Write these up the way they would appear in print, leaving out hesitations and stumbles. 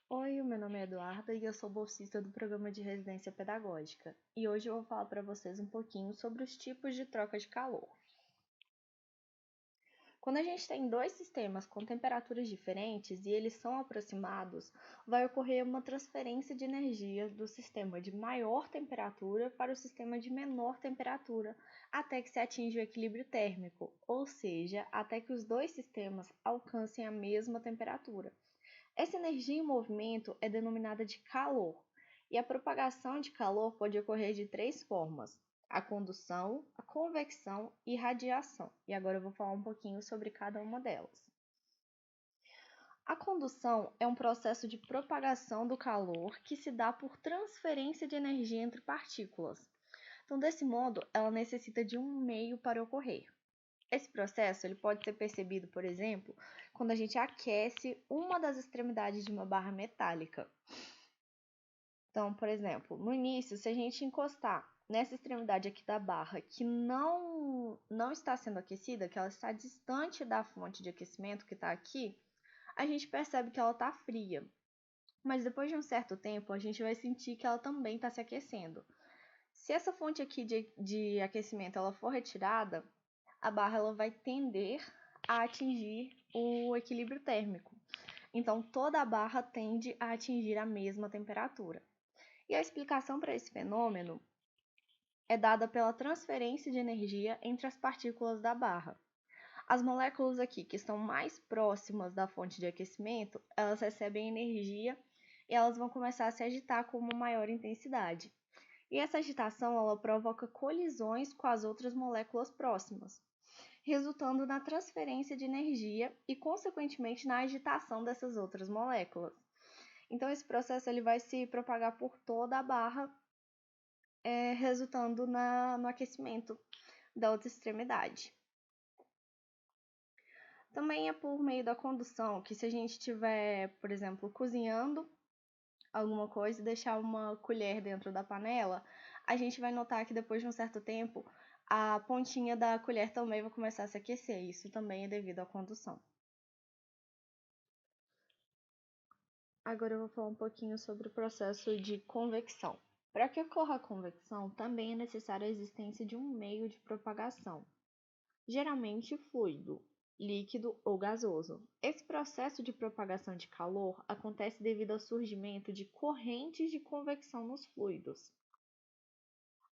Oi, o meu nome é Eduarda e eu sou bolsista do Programa de Residência Pedagógica. E hoje eu vou falar para vocês um pouquinho sobre os tipos de troca de calor. Quando a gente tem dois sistemas com temperaturas diferentes e eles são aproximados, vai ocorrer uma transferência de energia do sistema de maior temperatura para o sistema de menor temperatura, até que se atinja o equilíbrio térmico, ou seja, até que os dois sistemas alcancem a mesma temperatura. Essa energia em movimento é denominada de calor, e a propagação de calor pode ocorrer de três formas: a condução, a convecção e radiação. E agora eu vou falar um pouquinho sobre cada uma delas. A condução é um processo de propagação do calor que se dá por transferência de energia entre partículas. Então, desse modo, ela necessita de um meio para ocorrer. Esse processo ele pode ser percebido, por exemplo, quando a gente aquece uma das extremidades de uma barra metálica. Então, por exemplo, no início, se a gente encostar nessa extremidade aqui da barra que não está sendo aquecida, que ela está distante da fonte de aquecimento que está aqui, a gente percebe que ela está fria. Mas depois de um certo tempo, a gente vai sentir que ela também está se aquecendo. Se essa fonte aqui de aquecimento ela for retirada, a barra ela vai tender a atingir o equilíbrio térmico. Então, toda a barra tende a atingir a mesma temperatura. E a explicação para esse fenômeno é dada pela transferência de energia entre as partículas da barra. As moléculas aqui que estão mais próximas da fonte de aquecimento, elas recebem energia e elas vão começar a se agitar com uma maior intensidade. E essa agitação ela provoca colisões com as outras moléculas próximas, resultando na transferência de energia e, consequentemente, na agitação dessas outras moléculas. Então, esse processo ele vai se propagar por toda a barra, resultando no aquecimento da outra extremidade. Também é por meio da condução que, se a gente estiver, por exemplo, cozinhando alguma coisa e deixar uma colher dentro da panela, a gente vai notar que depois de um certo tempo a pontinha da colher também vai começar a se aquecer. Isso também é devido à condução. Agora eu vou falar um pouquinho sobre o processo de convecção. Para que ocorra a convecção, também é necessária a existência de um meio de propagação, geralmente fluido, líquido ou gasoso. Esse processo de propagação de calor acontece devido ao surgimento de correntes de convecção nos fluidos.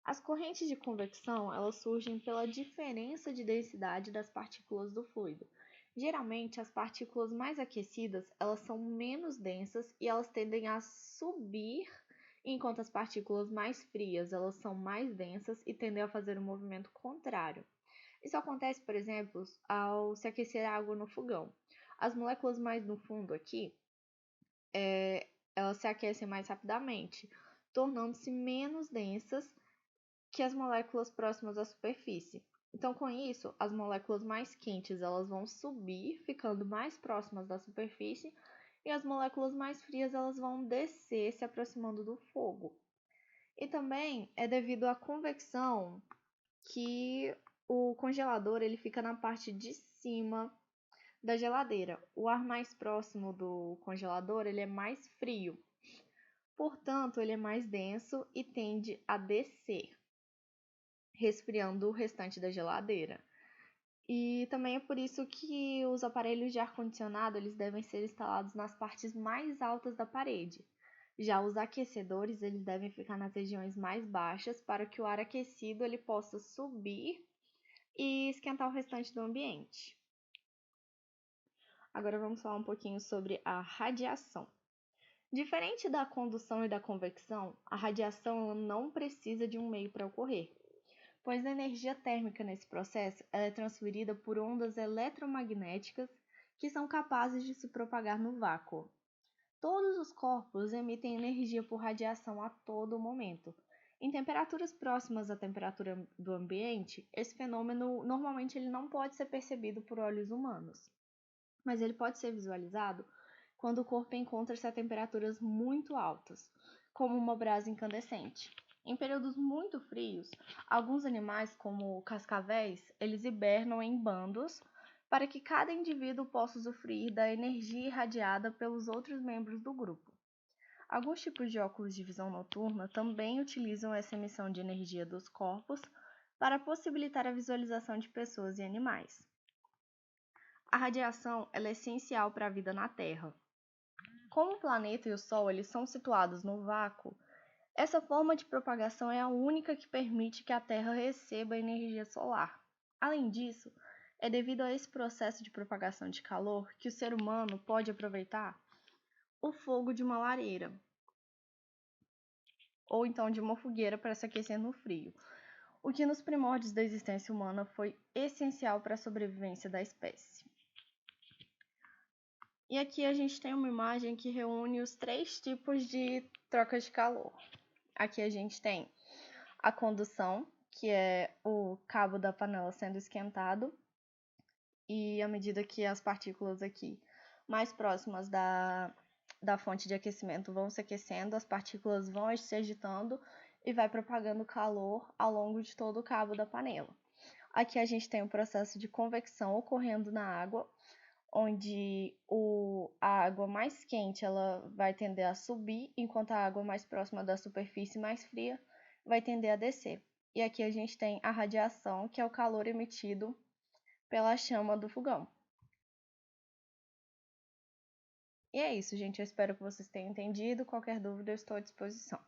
As correntes de convecção, elas surgem pela diferença de densidade das partículas do fluido. Geralmente, as partículas mais aquecidas, elas são menos densas e elas tendem a subir, enquanto as partículas mais frias, elas são mais densas e tendem a fazer um movimento contrário. Isso acontece, por exemplo, ao se aquecer a água no fogão. As moléculas mais no fundo aqui, elas se aquecem mais rapidamente, tornando-se menos densas que as moléculas próximas à superfície. Então, com isso, as moléculas mais quentes elas vão subir, ficando mais próximas da superfície, e as moléculas mais frias elas vão descer, se aproximando do fogo. E também é devido à convecção que o congelador ele fica na parte de cima da geladeira. O ar mais próximo do congelador ele é mais frio, portanto, ele é mais denso e tende a descer, resfriando o restante da geladeira. E também é por isso que os aparelhos de ar-condicionado eles devem ser instalados nas partes mais altas da parede. Já os aquecedores eles devem ficar nas regiões mais baixas para que o ar aquecido ele possa subir e esquentar o restante do ambiente. Agora vamos falar um pouquinho sobre a radiação. Diferente da condução e da convecção, a radiação não precisa de um meio para ocorrer, pois a energia térmica nesse processo é transferida por ondas eletromagnéticas que são capazes de se propagar no vácuo. Todos os corpos emitem energia por radiação a todo momento. Em temperaturas próximas à temperatura do ambiente, esse fenômeno normalmente ele não pode ser percebido por olhos humanos, mas ele pode ser visualizado quando o corpo encontra-se a temperaturas muito altas, como uma brasa incandescente. Em períodos muito frios, alguns animais, como cascavéis, eles hibernam em bandos para que cada indivíduo possa usufruir da energia irradiada pelos outros membros do grupo. Alguns tipos de óculos de visão noturna também utilizam essa emissão de energia dos corpos para possibilitar a visualização de pessoas e animais. A radiação ela é essencial para a vida na Terra. Como o planeta e o Sol eles são situados no vácuo, essa forma de propagação é a única que permite que a Terra receba energia solar. Além disso, é devido a esse processo de propagação de calor que o ser humano pode aproveitar o fogo de uma lareira ou então de uma fogueira para se aquecer no frio, o que nos primórdios da existência humana foi essencial para a sobrevivência da espécie. E aqui a gente tem uma imagem que reúne os 3 tipos de troca de calor. Aqui a gente tem a condução, que é o cabo da panela sendo esquentado, e à medida que as partículas aqui mais próximas da fonte de aquecimento vão se aquecendo, as partículas vão se agitando e vai propagando calor ao longo de todo o cabo da panela. Aqui a gente tem o processo de convecção ocorrendo na água, onde a água mais quente ela vai tender a subir, enquanto a água mais próxima da superfície mais fria vai tender a descer. E aqui a gente tem a radiação, que é o calor emitido pela chama do fogão. E é isso, gente. Eu espero que vocês tenham entendido. Qualquer dúvida, eu estou à disposição.